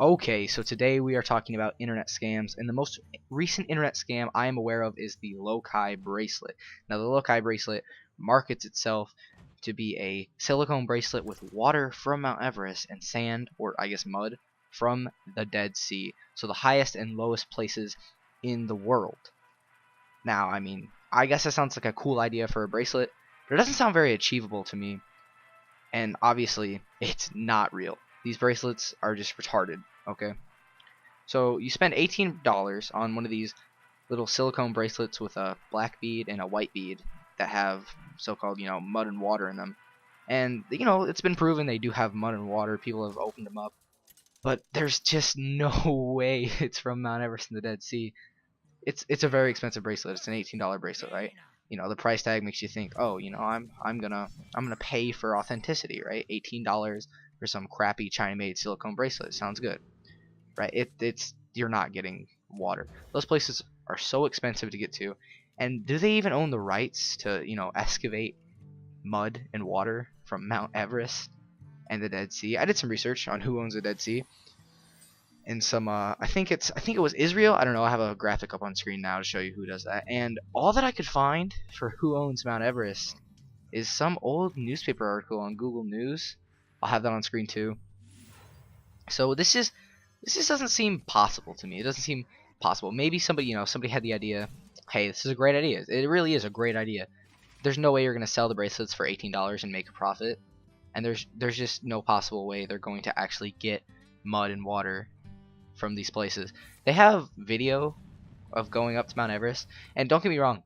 Okay, so today we are talking about internet scams, and the most recent internet scam I am aware of is the Lokai bracelet. Now, the Lokai bracelet markets itself to be a silicone bracelet with water from Mount Everest and sand, or I guess mud, from the Dead Sea. So the highest and lowest places in the world. Now, I mean, I guess that sounds like a cool idea for a bracelet, but it doesn't sound very achievable to me, and obviously, it's not real. These bracelets are just retarded, okay? So you spend $18 on one of these little silicone bracelets with a black bead and a white bead that have so-called, mud and water in them. And, it's been proven they do have mud and water. People have opened them up. But there's just no way it's from Mount Everest in the Dead Sea. It's a very expensive bracelet. It's an $18 bracelet, right? The price tag makes you think, oh, I'm gonna pay for authenticity, right? $18 for some crappy China-made silicone bracelet. Sounds good, right? It's you're not getting water. Those places are so expensive to get to, and do they even own the rights to excavate mud and water from Mount Everest and the Dead Sea? I did some research on who owns the Dead Sea, and some I think it was Israel. I don't know. I have a graphic up on screen now to show you who does that. And all that I could find for who owns Mount Everest is some old newspaper article on Google News. I'll have that on screen too. So this just doesn't seem possible to me. It doesn't seem possible. Maybe somebody had the idea. Hey, this is a great idea. It really is a great idea. There's no way you're gonna sell the bracelets for $18 and make a profit. And there's just no possible way they're going to actually get mud and water from these places. They have video of going up to Mount Everest, and don't get me wrong,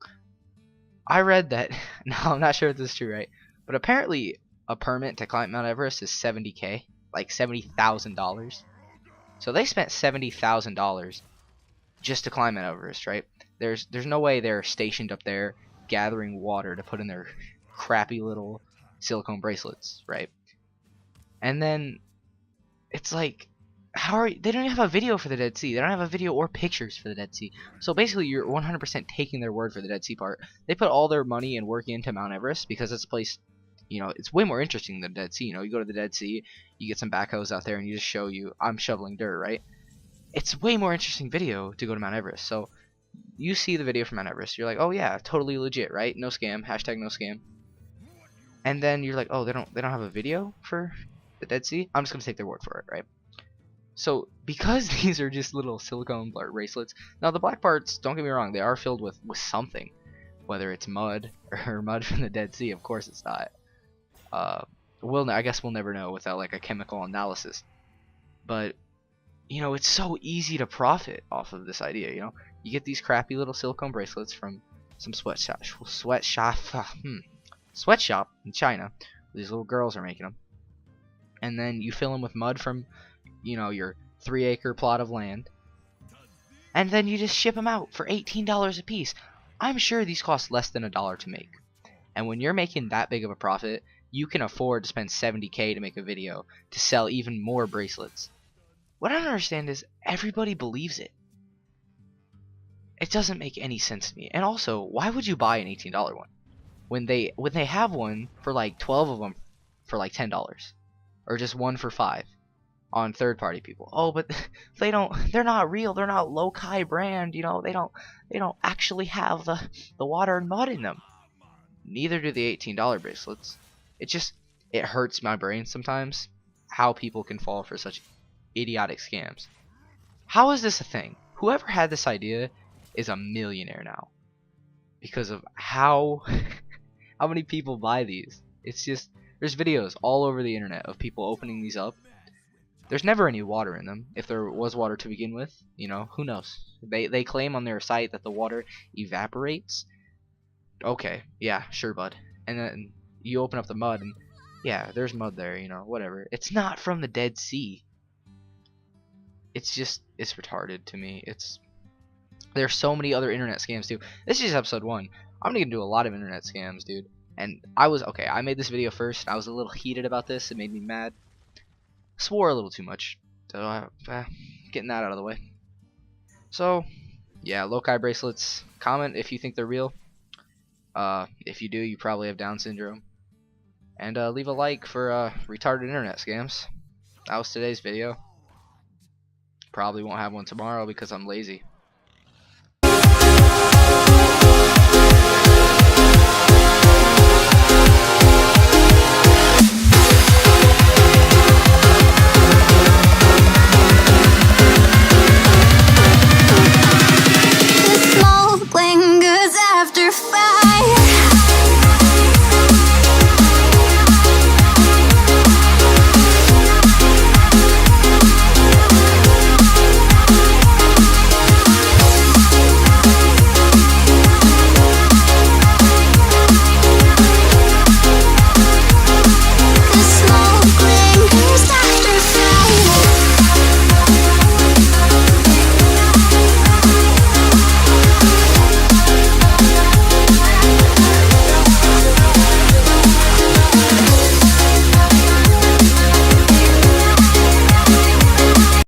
I read that now I'm not sure if this is true, right? But apparently a permit to climb Mount Everest is $70K, like $70,000. So they spent $70,000 just to climb Mount Everest, right? There's no way they're stationed up there gathering water to put in their crappy little silicone bracelets, right? And then it's like, they don't even have a video for the Dead Sea. They don't have a video or pictures for the Dead Sea. So basically, you're 100% taking their word for the Dead Sea part. They put all their money and work into Mount Everest because it's a place, it's way more interesting than the Dead Sea. You go to the Dead Sea, you get some backhoes out there, and you just show I'm shoveling dirt, right? It's way more interesting video to go to Mount Everest. So you see the video from Mount Everest, you're like, oh yeah, totally legit, right? No scam. Hashtag no scam. And then you're like, oh, they don't have a video for the Dead Sea. I'm just gonna take their word for it, right? So, because these are just little silicone bracelets, now the black parts, don't get me wrong, they are filled with something. Whether it's mud or mud from the Dead Sea, of course it's not. I guess we'll never know without like a chemical analysis. But, it's so easy to profit off of this idea, You get these crappy little silicone bracelets from some sweatshop in China. These little girls are making them. And then you fill them with mud from your 3-acre plot of land, and then you just ship them out for $18 a piece. I'm sure these cost less than $1 to make, and when you're making that big of a profit, you can afford to spend $70K to make a video to sell even more bracelets. What I don't understand is everybody believes it. It doesn't make any sense to me. And also, why would you buy an $18 one when they have one for like 12 of them for like $10, or just one for $5 on third-party people? Oh, but they're not real. They're not Lokai brand. They don't actually have the water and mud in them. Neither do the $18 bracelets. It hurts my brain sometimes how people can fall for such idiotic scams. How is this a thing? Whoever had this idea is a millionaire now because of how how many people buy these. It's just, there's videos all over the internet of people opening these up. There's never any water in them. If there was water to begin with, who knows? They claim on their site that the water evaporates. Okay, yeah, sure, bud. And then you open up the mud, and yeah, there's mud there, whatever. It's not from the Dead Sea. It's retarded to me. There's so many other internet scams too. This is just episode 1. I'm gonna do a lot of internet scams, dude. And I made this video first. I was a little heated about this. It made me mad. Swore a little too much, so getting that out of the way. So yeah, Lokai bracelets. Comment if you think they're real. If you do, you probably have Down syndrome. And leave a like for retarded internet scams. That was today's video. probably won't have one tomorrow because I'm lazy.